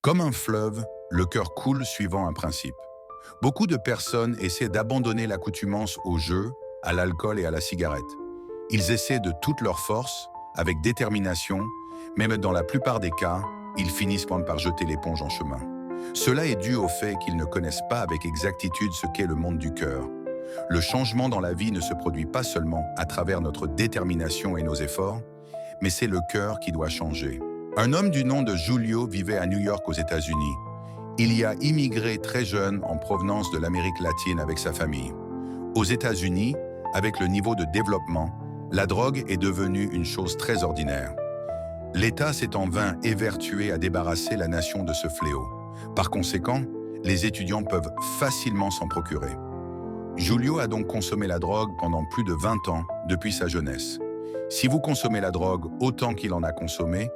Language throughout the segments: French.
Comme un fleuve, le cœur coule suivant un principe. Beaucoup de personnes essaient d'abandonner l'accoutumance au jeu, à l'alcool et à la cigarette. Ils essaient de toute leur force, avec détermination, mais dans la plupart des cas, ils finissent par jeter l'éponge en chemin. Cela est dû au fait qu'ils ne connaissent pas avec exactitude ce qu'est le monde du cœur. Le changement dans la vie ne se produit pas seulement à travers notre détermination et nos efforts, mais c'est le cœur qui doit changer. Un homme du nom de Julio vivait à New York aux États-Unis. Il y a immigré très jeune en provenance de l'Amérique latine avec sa famille. Aux États-Unis, avec le niveau de développement, la drogue est devenue une chose très ordinaire. L'État s'est en vain évertué à débarrasser la nation de ce fléau. Par conséquent, les étudiants peuvent facilement s'en procurer. Julio a donc consommé la drogue pendant plus de 20 ans depuis sa jeunesse. Si vous consommez la drogue autant qu'il en a consommé,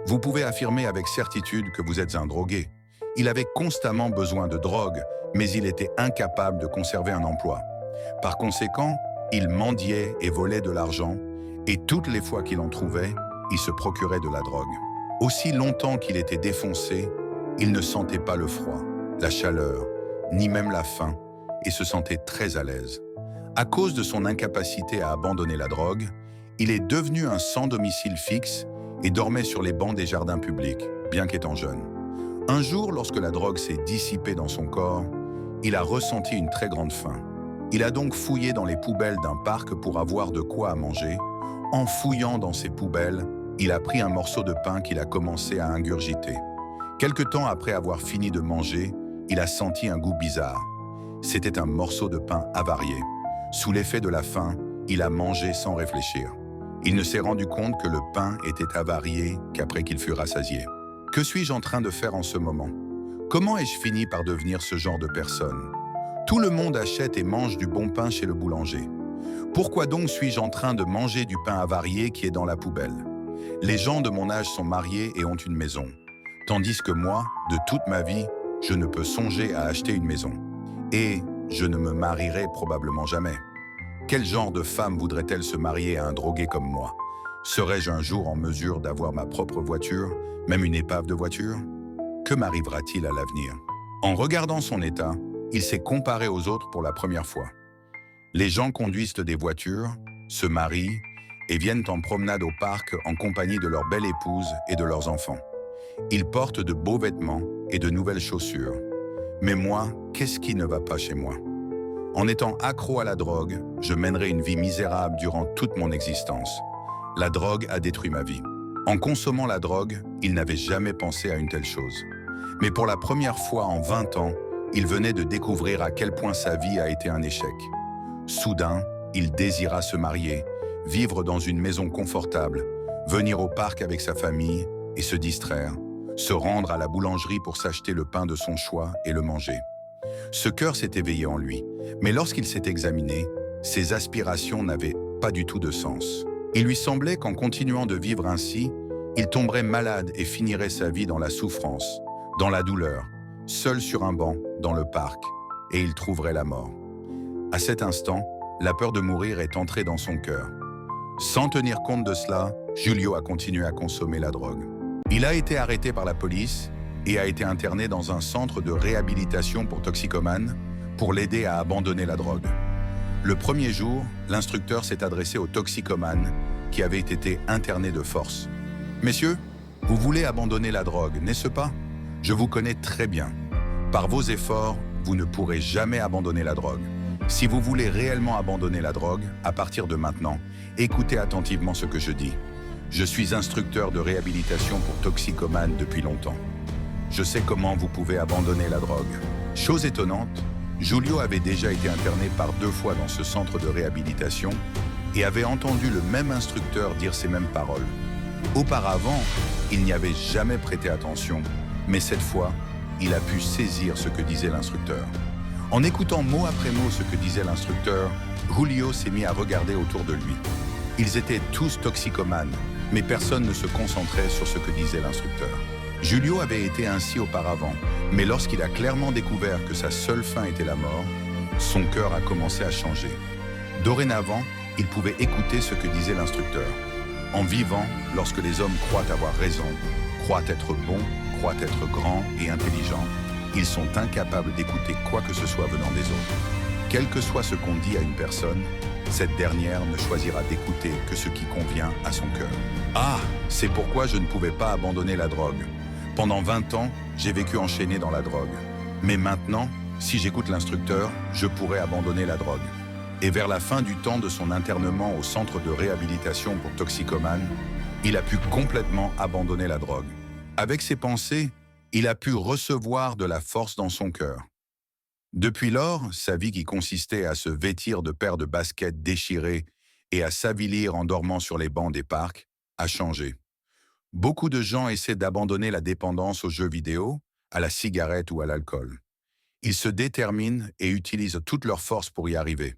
vous pouvez affirmer avec certitude que vous êtes un drogué. Il avait constamment besoin de drogue, mais il était incapable de conserver un emploi. Par conséquent, il mendiait et volait de l'argent, et toutes les fois qu'il en trouvait, il se procurait de la drogue. Aussi longtemps qu'il était défoncé, il ne sentait pas le froid, la chaleur, ni même la faim, et se sentait très à l'aise. À cause de son incapacité à abandonner la drogue, il est devenu un sans domicile fixe et dormait sur les bancs des jardins publics, bien qu'étant jeune. Un jour, lorsque la drogue s'est dissipée dans son corps, il a ressenti une très grande faim. Il a donc fouillé dans les poubelles d'un parc pour avoir de quoi à manger. En fouillant dans ces poubelles, il a pris un morceau de pain qu'il a commencé à ingurgiter. Quelque temps après avoir fini de manger, il a senti un goût bizarre. C'était un morceau de pain avarié. Sous l'effet de la faim, il a mangé sans réfléchir. Il ne s'est rendu compte que le pain était avarié qu'après qu'il fut rassasié. Que suis-je en train de faire en ce moment? Comment ai-je fini par devenir ce genre de personne? Tout le monde achète et mange du bon pain chez le boulanger. Pourquoi donc suis-je en train de manger du pain avarié qui est dans la poubelle? Les gens de mon âge sont mariés et ont une maison. Tandis que moi, de toute ma vie, je ne peux songer à acheter une maison. Et je ne me marierai probablement jamais. Quel genre de femme voudrait-elle se marier à un drogué comme moi? Serais-je un jour en mesure d'avoir ma propre voiture, même une épave de voiture? Que m'arrivera-t-il à l'avenir? En regardant son état, il s'est comparé aux autres pour la première fois. Les gens conduisent des voitures, se marient et viennent en promenade au parc en compagnie de leur belle épouse et de leurs enfants. Ils portent de beaux vêtements et de nouvelles chaussures. Mais moi, qu'est-ce qui ne va pas chez moi? En étant accro à la drogue, je mènerai une vie misérable durant toute mon existence. La drogue a détruit ma vie. En consommant la drogue, il n'avait jamais pensé à une telle chose. Mais pour la première fois en 20 ans, il venait de découvrir à quel point sa vie a été un échec. Soudain, il désira se marier, vivre dans une maison confortable, venir au parc avec sa famille et se distraire, se rendre à la boulangerie pour s'acheter le pain de son choix et le manger. Ce cœur s'est éveillé en lui, mais lorsqu'il s'est examiné, ses aspirations n'avaient pas du tout de sens. Il lui semblait qu'en continuant de vivre ainsi, il tomberait malade et finirait sa vie dans la souffrance, dans la douleur, seul sur un banc, dans le parc, et il trouverait la mort. À cet instant, la peur de mourir est entrée dans son cœur. Sans tenir compte de cela, Julio a continué à consommer la drogue. Il a été arrêté par la police et a été interné dans un centre de réhabilitation pour toxicomanes pour l'aider à abandonner la drogue. Le premier jour, l'instructeur s'est adressé aux toxicomanes qui avaient été internés de force. « Messieurs, vous voulez abandonner la drogue, n'est-ce pas? Je vous connais très bien. Par vos efforts, vous ne pourrez jamais abandonner la drogue. Si vous voulez réellement abandonner la drogue, à partir de maintenant, écoutez attentivement ce que je dis. Je suis instructeur de réhabilitation pour toxicomanes depuis longtemps. Je sais comment vous pouvez abandonner la drogue. » Chose étonnante, Julio avait déjà été interné par 2 fois dans ce centre de réhabilitation et avait entendu le même instructeur dire ces mêmes paroles. Auparavant, il n'y avait jamais prêté attention, mais cette fois, il a pu saisir ce que disait l'instructeur. En écoutant mot après mot ce que disait l'instructeur, Julio s'est mis à regarder autour de lui. Ils étaient tous toxicomanes, mais personne ne se concentrait sur ce que disait l'instructeur. Julio avait été ainsi auparavant, mais lorsqu'il a clairement découvert que sa seule fin était la mort, son cœur a commencé à changer. Dorénavant, il pouvait écouter ce que disait l'instructeur. En vivant, lorsque les hommes croient avoir raison, croient être bons, croient être grands et intelligents. Ils sont incapables d'écouter quoi que ce soit venant des autres. Quel que soit ce qu'on dit à une personne, cette dernière ne choisira d'écouter que ce qui convient à son cœur. Ah, c'est pourquoi je ne pouvais pas abandonner la drogue. Pendant 20 ans, j'ai vécu enchaîné dans la drogue. Mais maintenant, si j'écoute l'instructeur, je pourrais abandonner la drogue. Et vers la fin du temps de son internement au centre de réhabilitation pour toxicomanes, il a pu complètement abandonner la drogue. Avec ses pensées, il a pu recevoir de la force dans son cœur. Depuis lors, sa vie qui consistait à se vêtir de paires de baskets déchirées et à s'avilir en dormant sur les bancs des parcs a changé. Beaucoup de gens essaient d'abandonner la dépendance aux jeux vidéo, à la cigarette ou à l'alcool. Ils se déterminent et utilisent toute leur force pour y arriver.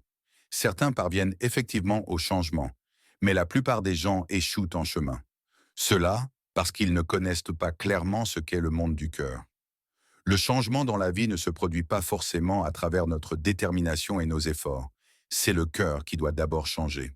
Certains parviennent effectivement au changement, mais la plupart des gens échouent en chemin. Cela parce qu'ils ne connaissent pas clairement ce qu'est le monde du cœur. Le changement dans la vie ne se produit pas forcément à travers notre détermination et nos efforts. C'est le cœur qui doit d'abord changer.